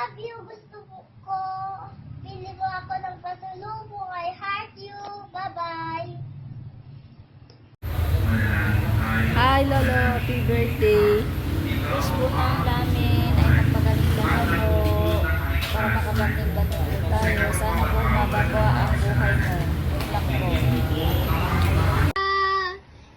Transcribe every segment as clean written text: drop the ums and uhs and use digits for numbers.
love you. Gusto ko. Bili mo ako ng pasalubong. I heart you. Bye-bye. Hi Lolo, happy birthday. Wish po namin ay magpagaling ka mo para makabanding-banding ulit tayo. Sana po umaba po ang buhay mo. Yun lang po.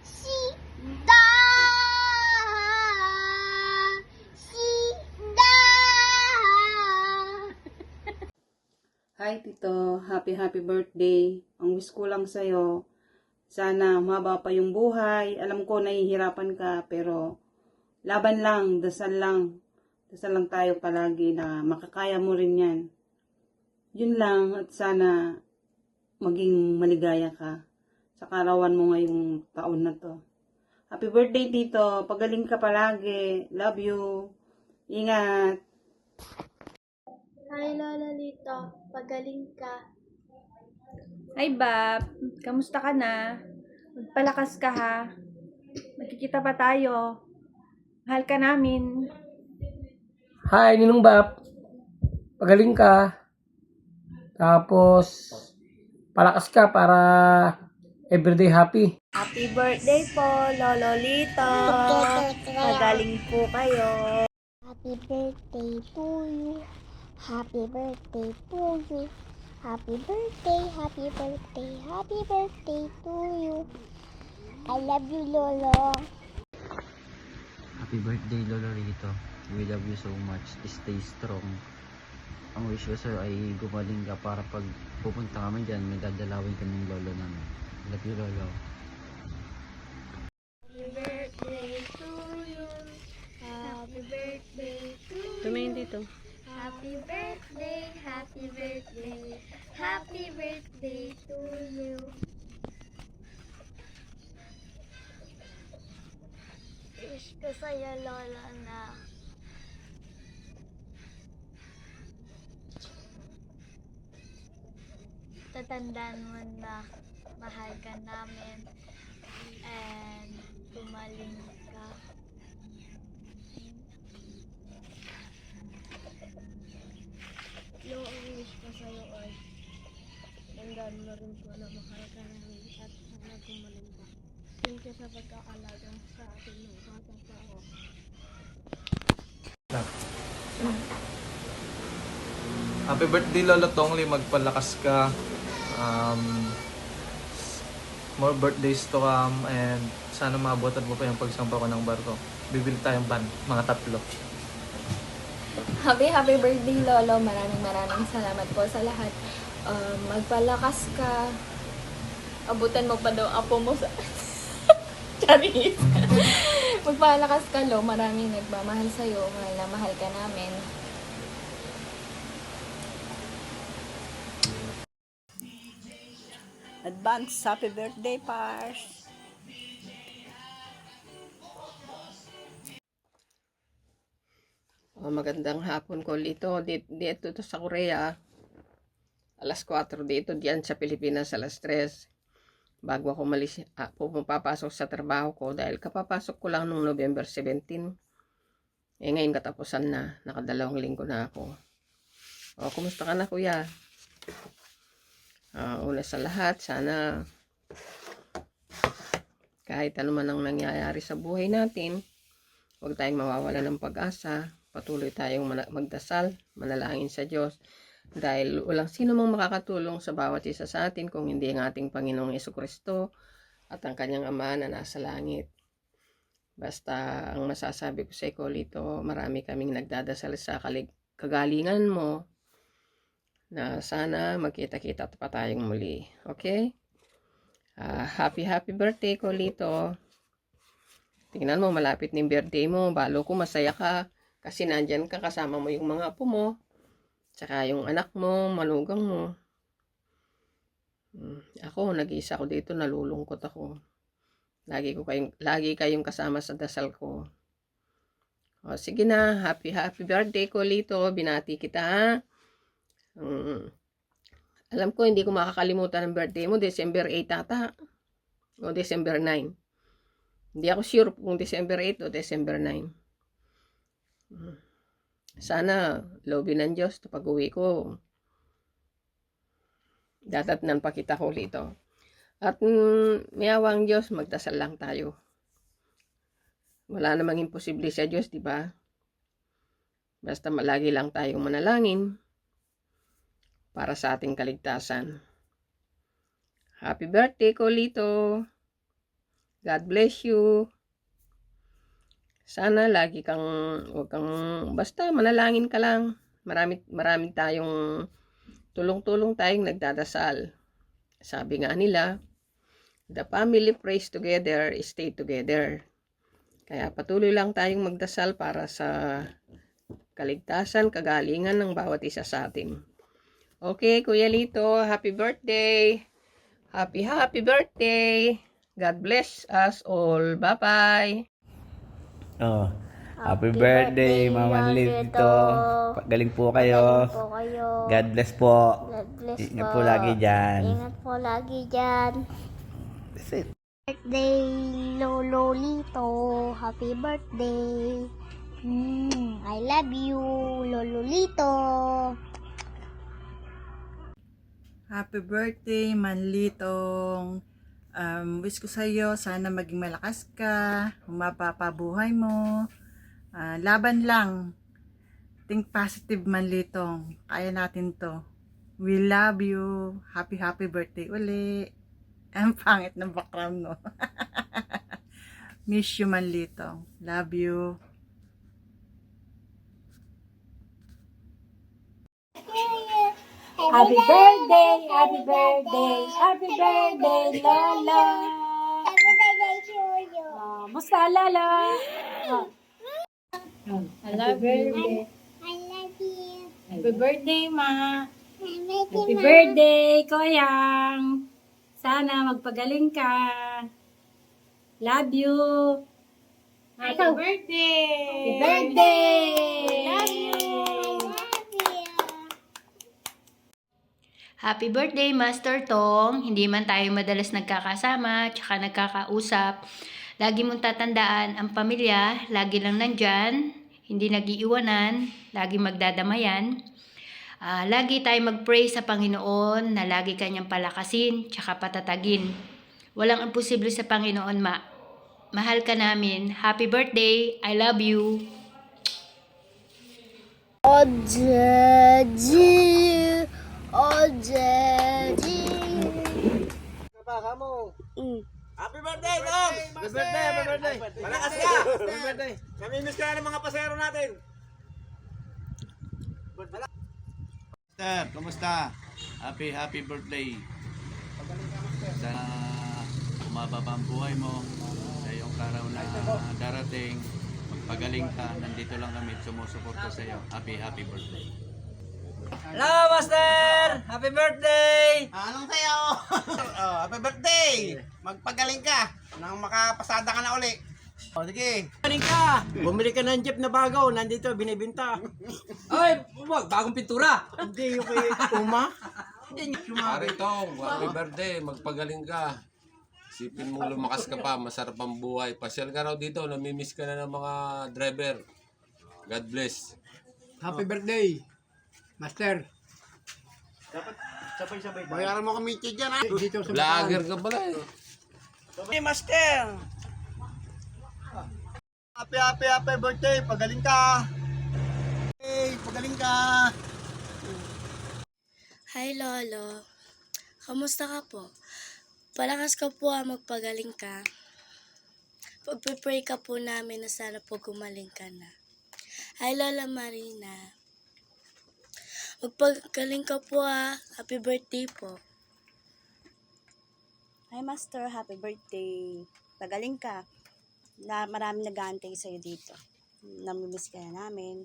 Sita. Sita. Hi Tito, happy birthday. Ang wish ko lang sa'yo, sana mahaba pa yung buhay. Alam ko nahihirapan ka, pero laban lang, dasal lang. Dasal lang tayo palagi na makakaya mo rin yan. Yun lang, at sana maging maligaya ka sa karawan mo ngayong taon na to. Happy birthday Tito, pagaling ka palagi. Love you. Ingat. Hi, Lola Lito. Pagaling ka. Hi Bab, kamusta ka na? Magpalakas ka ha. Magkikita pa tayo. Mahal ka namin. Hi, Ninong Bap. Pagaling ka. Tapos, palakas ka para everyday happy. Happy birthday po, Lolo Lito. Magaling po kayo. Happy birthday to you. Happy birthday to you. Happy birthday, happy birthday, happy birthday to you. I love you, Lolo. Happy birthday Lolo Rito. We love you so much. Stay strong. Ang wish ko sa'yo ay gumaling ka para pag pupunta kami dyan, may dadalawin kaming lolo namin. Love you Lolo. Happy birthday to you. Happy birthday to you. Tumingin dito. Happy birthday, happy birthday, happy birthday to you. Wish ko sa'yo, Lola, na tatandaan mo na mahal ka namin and gumaling ka. Yung wish ko sa'yo ay tandaan mo rin po na mahal ka namin at sana gumaling ka. Thank you sa pagkakalaga sa atin ng bata pa ako. Happy birthday Lolo Tongli, magpalakas ka. More birthdays to come and sana maabutan mo pa yung pagsampa ko ng barko. Bibili tayong van, mga 3. Happy birthday Lolo. Maraming salamat po sa lahat. Magpalakas ka. Abutan mo pa daw apo mo sa Charis. Magpalakas ka Lo. Maraming nagmamahal sa'yo. Mahal na mahal ka namin. Advance happy birthday, Pars. Magandang hapon ko dito. Dito to sa Korea. Alas 4 dito. Diyan sa Pilipinas alas 3. Bago ako malis, pumapasok sa trabaho ko dahil kapapasok ko lang noong November 17. Ngayon katapusan na. Nakadalawang linggo na ako. Kumusta ka na kuya? Una sa lahat, sana kahit ano man ang nangyayari sa buhay natin, huwag tayong mawawala ng pag-asa. Patuloy tayong magdasal, manalangin sa Diyos. Dahil walang sino mang makakatulong sa bawat isa sa atin kung hindi ang ating Panginoong Jesucristo at ang kanyang Ama na nasa langit. Basta ang masasabi ko sa Ikolito, marami kaming nagdadasal sa kagalingan mo na sana magkita-kita pa tayong muli. Okay? Happy birthday, Kolito. Tingnan mo, malapit ng birthday mo. Balo ko, masaya ka. Kasi nandyan ka, kasama mo yung mga apo mo. Tsaka yung anak mo, malugang mo. Ako, nag-iisa ko dito, nalulungkot ako. Lagi kayong kasama sa dasal ko. Sige na, happy birthday, Kolito. Binati kita, ha? Alam ko, hindi ko makakalimutan ang birthday mo. December 8 ata. O December 9. Hindi ako sure kung December 8 o December 9. Sana, loobin ng Diyos, pag uwi ko, datatnan pa kita ko dito. At may awang Diyos, magdasal lang tayo. Wala namang imposible sa Diyos, di ba? Basta lagi lang tayong manalangin para sa ating kaligtasan. Happy birthday, Colito! God bless you! Sana lagi kang, basta manalangin ka lang. Marami tayong tulong-tulong tayong nagdadasal. Sabi nga nila, the family prays together, stay together. Kaya patuloy lang tayong magdasal para sa kaligtasan, kagalingan ng bawat isa sa atin. Okay, Kuya Lito, happy birthday! Happy birthday! God bless us all. Bye-bye! Oh, happy birthday, Mama Lito. Galing po kayo. Po kayo. God bless po. God bless Ingat po lagi dyan. Ingat po lagi dyan. That's it. Birthday, Lolo Lito. Happy birthday. I love you, Lolo Lito. Happy birthday, Manlitong. Wish ko sa iyo, sana maging malakas ka, humaba pa buhay mo. Laban lang. Think positive, Manlitong. Kaya natin to. We love you. Happy birthday uli. Ang pangit ng background, no? Miss you, Manlitong. Love you. Happy birthday, happy birthday, happy birthday, Lola. Happy birthday to you. Musta, Lola? I love you. I love you. Happy birthday, Ma. Happy Happy birthday, Koyang. Sana magpagaling ka. Love you. Happy birthday. Happy birthday. Love you. Happy birthday, Master Tong! Hindi man tayo madalas nagkakasama, tsaka nagkakausap. Lagi mong tatandaan, ang pamilya, lagi lang nandyan, hindi nagiiwanan, lagi magdadamayan. Lagi tayo mag-pray sa Panginoon na lagi kanyang palakasin, tsaka patatagin. Walang imposible sa Panginoon, Ma. Mahal ka namin. Happy birthday! I love you! Happy birthday, Tom! Happy birthday! Malakas ka! Happy birthday! Namimiss ka na ng mga pasero natin. Master, kumusta? Happy birthday. Sana umaba pa ang buhay mo sa iyong araw na darating. Magpagaling ka. Nandito lang kami sumusuporta sa iyo. Happy birthday. Hello, Master! Happy birthday! Anong sa'yo? Happy birthday! Magpagaling ka nang makapasada ka na uli. O, sige. Galing ka! Bumili ka ng jeep na bago. Nandito, binibinta. Ay, wag, bagong pintura. Hindi, yung kay Uma. Maritong, happy birthday, magpagaling ka. Isipin mong lumakas ka pa, masarap ang buhay. Pasyal ka raw dito, namimiss ka na ng mga driver. God bless. Happy birthday, Master. Dapat sabay-sabay. Bayaran mo kami dyan, ha? Dito sa Vlogger ka pala eh. Hey, Master! Happy birthday! Pagaling ka! Hey, pagaling ka! Hi Lolo, kamusta ka po? Palakas ka po magpagaling ka. Pagpipray ka po namin na sana po gumaling ka na. Hi Lola Marina, magpagaling ka po happy birthday po. Hi, Master. Happy birthday. Pagaling ka. Maraming nag-aantay sa'yo dito. Namimiss ka na namin.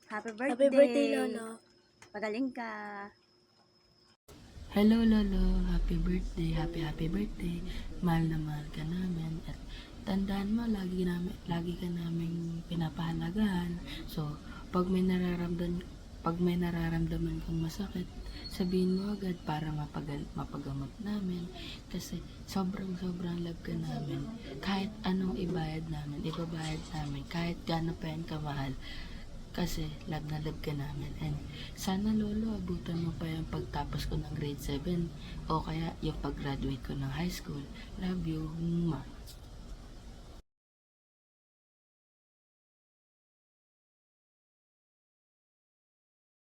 Happy birthday. Happy birthday Lolo. Pagaling ka. Hello Lolo, happy birthday, happy birthday. Mahal na mahal ka namin at tandaan mo lagi ka namin pinapahalagahan. So, pag may nararamdaman kang masakit, sabihin mo agad para mapagamot namin kasi sobrang love ka namin. Kahit anong ibayad namin, ibabayad namin, kahit gaano pa yan kamahal. Kasi love na love ka namin. And sana lolo, abutan mo pa yung pagtapos ko ng grade 7 o kaya yung pag-graduate ko ng high school. Love you, ma.